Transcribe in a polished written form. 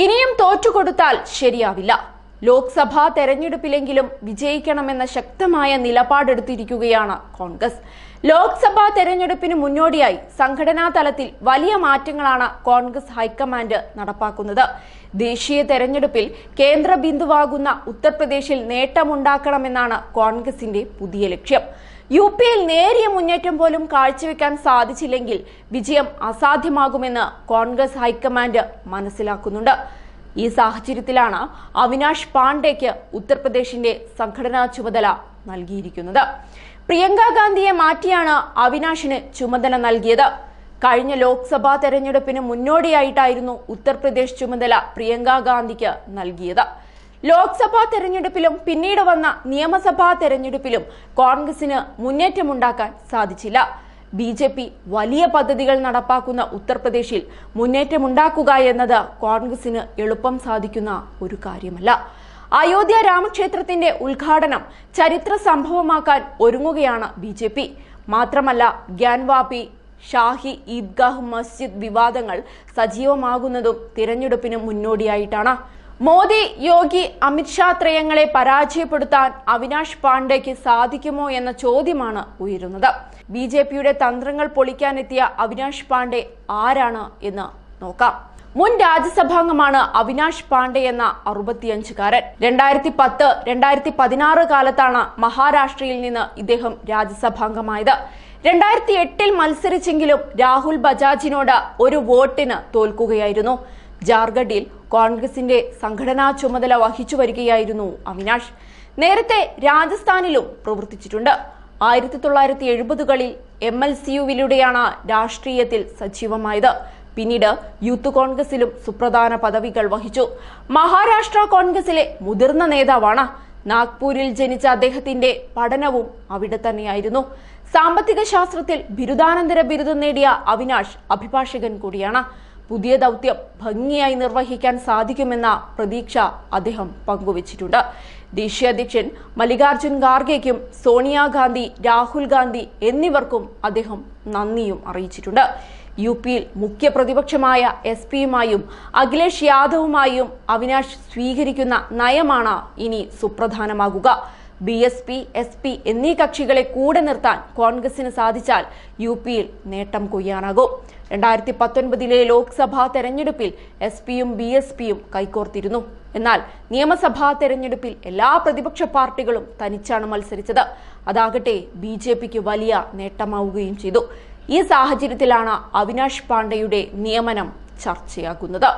ഇനിയും തോറ്റുകൊടുത്താൽ ശരിയാവില്ല. ലോക്സഭാ തെരഞ്ഞെടുപ്പിലെങ്കിലും വിജയിക്കണമെന്ന ശക്തമായ നിലപാടെടുത്തിരിക്കുകയാണ് കോൺഗ്രസ്. ലോക്സഭാ തെരഞ്ഞെടുപ്പിന് മുന്നോടിയായി സംഘടനാ തലത്തിൽ വലിയ മാറ്റങ്ങളാണ് കോൺഗ്രസ് ഹൈക്കമാൻഡ് നടപ്പാക്കുന്നത്. ദേശീയ തെരഞ്ഞെടുപ്പിൽ കേന്ദ്ര ബിന്ദുവാകുന്ന ഉത്തർപ്രദേശിൽ നേട്ടമുണ്ടാക്കണമെന്നാണ് കോൺഗ്രസിന്റെ പുതിയ ലക്ഷ്യം. യുപിയിൽ നേരിയ മുന്നേറ്റം പോലും കാഴ്ചവെക്കാൻ സാധിച്ചില്ലെങ്കിൽ വിജയം അസാധ്യമാകുമെന്ന് കോൺഗ്രസ് ഹൈക്കമാൻഡ് മനസ്സിലാക്കുന്നുണ്ട്. ഈ സാഹചര്യത്തിലാണ് അവിനാഷ് പാണ്ഡെയ്ക്ക് ഉത്തർപ്രദേശിന്റെ സംഘടനാ ചുമതല നൽകിയിരിക്കുന്നത്. പ്രിയങ്ക ഗാന്ധിയെ മാറ്റിയാണ് അവിനാഷിന് ചുമതല നൽകിയത്. കഴിഞ്ഞ ലോക്സഭാ തെരഞ്ഞെടുപ്പിന് മുന്നോടിയായിട്ടായിരുന്നു ഉത്തർപ്രദേശ് ചുമതല പ്രിയങ്ക ഗാന്ധിക്ക് നൽകിയത്. ലോക്സഭാ തെരഞ്ഞെടുപ്പിലും പിന്നീട് വന്ന നിയമസഭാ തെരഞ്ഞെടുപ്പിലും കോൺഗ്രസിന് മുന്നേറ്റമുണ്ടാക്കാൻ സാധിച്ചില്ല. BJP വലിയ പദ്ധതികൾ നടപ്പാക്കുന്ന ഉത്തർപ്രദേശിൽ മുന്നേറ്റമുണ്ടാക്കുക എന്നത് കോൺഗ്രസിന് എളുപ്പം സാധിക്കുന്ന ഒരു കാര്യമല്ല. അയോധ്യ രാമക്ഷേത്രത്തിന്റെ ഉദ്ഘാടനം ചരിത്ര സംഭവമാക്കാൻ ഒരുങ്ങുകയാണ് BJP. മാത്രമല്ല, ഗ്യാൻവാപി ഷാഹി ഈദ്ഗാഹ് മസ്ജിദ് വിവാദങ്ങൾ സജീവമാകുന്നതും തിരഞ്ഞെടുപ്പിന് മുന്നോടിയായിട്ടാണ്. മോദി, യോഗി, അമിത്ഷാ ത്രയങ്ങളെ പരാജയപ്പെടുത്താൻ അവിനാഷ് പാണ്ഡെയ്ക്ക് സാധിക്കുമോ എന്ന ചോദ്യമാണ് ഉയരുന്നത്. BJPയുടെ തന്ത്രങ്ങൾ പൊളിക്കാനെത്തിയ അവിനാഷ് പാണ്ഡെ ആരാണ് എന്ന് നോക്കാം. മുൻ രാജ്യസഭാംഗമാണ് അവിനാഷ് പാണ്ഡെ എന്ന 65-കാരൻ. 2010-2016 കാലത്താണ് മഹാരാഷ്ട്രയിൽ നിന്ന് ഇദ്ദേഹം രാജ്യസഭാംഗമായത്. 2008 മത്സരിച്ചെങ്കിലും രാഹുൽ ബജാജിനോട് ഒരു വോട്ടിന് തോൽക്കുകയായിരുന്നു. ജാർഖണ്ഡിൽ കോൺഗ്രസിന്റെ സംഘടനാ ചുമതല വഹിച്ചു വരികയായിരുന്നു അവിനാഷ്. നേരത്തെ രാജസ്ഥാനിലും പ്രവർത്തിച്ചിട്ടുണ്ട്. 1970കളിൽ MLCUവിലൂടെയാണ് രാഷ്ട്രീയത്തിൽ സജീവമായത്. പിന്നീട് യൂത്ത് കോൺഗ്രസിലും സുപ്രധാന പദവികൾ വഹിച്ചു. മഹാരാഷ്ട്ര കോൺഗ്രസിലെ മുതിർന്ന നേതാവാണ്. നാഗ്പൂരിൽ ജനിച്ച അദ്ദേഹത്തിന്റെ പഠനവും അവിടെ തന്നെയായിരുന്നു. സാമ്പത്തിക ശാസ്ത്രത്തിൽ ബിരുദാനന്തര ബിരുദം നേടിയ അവിനാഷ് അഭിഭാഷകൻ കൂടിയാണ്. പുതിയ ദൗത്യം ഭംഗിയായി നിർവഹിക്കാൻ സാധിക്കുമെന്ന പ്രതീക്ഷ അദ്ദേഹം പങ്കുവച്ചിട്ടുണ്ട്. ദേശീയ അധ്യക്ഷൻ മല്ലികാർജുൻ ഖാർഗെയ്ക്കും സോണിയാഗാന്ധി, രാഹുൽ ഗാന്ധി എന്നിവർക്കും അദ്ദേഹം നന്ദിയും അറിയിച്ചിട്ടുണ്ട്. യുപിയിൽ മുഖ്യ പ്രതിപക്ഷമായ SP-യുമായും അഖിലേഷ് യാദവുമായും അവിനാഷ് സ്വീകരിക്കുന്ന നയമാണ് ഇനി സുപ്രധാനമാകുക. BSP, SP എന്നീ കക്ഷികളെ കൂടെ നിർത്താൻ കോൺഗ്രസിന് സാധിച്ചാൽ യുപിയിൽ നേട്ടം കൊയ്യാനാകും. 2019 ലോക്സഭാ തെരഞ്ഞെടുപ്പിൽ SP-യും BSP-യും കൈകോർത്തിരുന്നു. എന്നാൽ നിയമസഭാ തെരഞ്ഞെടുപ്പിൽ എല്ലാ പ്രതിപക്ഷ പാർട്ടികളും തനിച്ചാണ് മത്സരിച്ചത്. അതാകട്ടെ BJPക്ക് വലിയ നേട്ടമാവുകയും ചെയ്തു. ഈ സാഹചര്യത്തിലാണ് അവിനാഷ് പാണ്ഡെയുടെ നിയമനം ചർച്ചയാകുന്നത്.